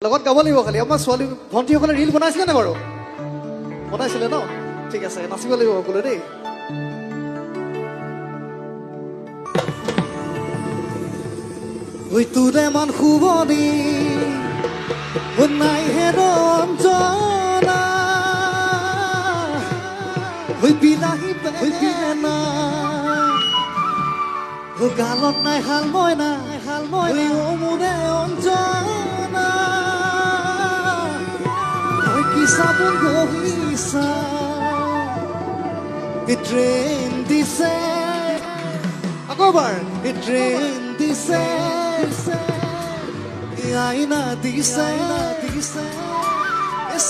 লগত গাব লাগিব খালি আমাৰ ছোৱালী ভণ্টিসকলে ৰীল বনাইছিলে নে বাৰু বনাইছিলে ন ঠিক আছে নাচিব লাগিব সকলোৱে দেই ঐ তোৰে মন শুৱনি নাই হে ৰঞ্জনা ঐ বিলাহী বেঙেনা গালত নাই হাল মইনা মোৰে অঞ্জনা কি চাবোন গহিছা ট্ৰেইন দিছে আকৌ এবাৰ ট্ৰেইন দিছে আইনা দিছে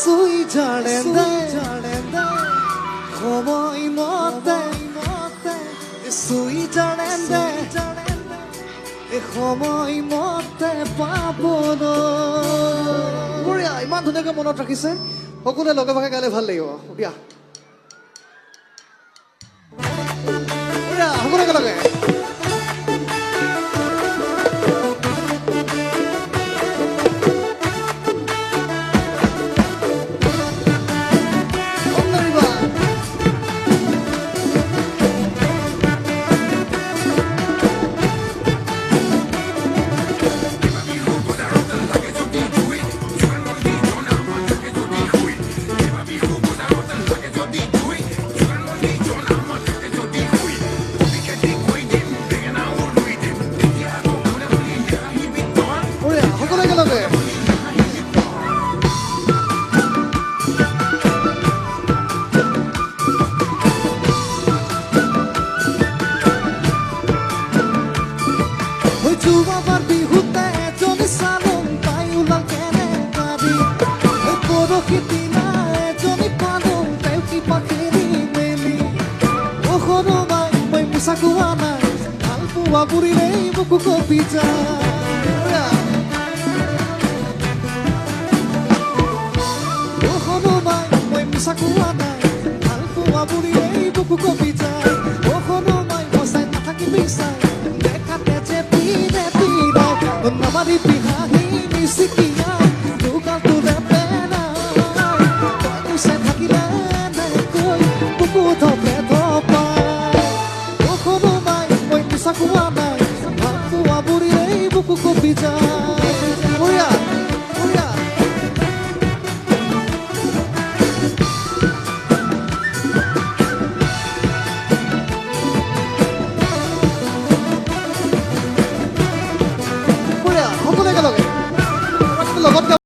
চুইজাৰলেণ্ডে সময় মতে চুইজাৰলেণ্ডে সময় মতে পাবন বঢ়িয়া ইমান ধুনীয়াকৈ মনত ৰাখিছে সকলোৱে লগে ভাগে গালে ভাল লাগিব দিয়া বঢ়িয়া সকলোৱে একেলগে Sakuana, alpu aburi nei muku kopita.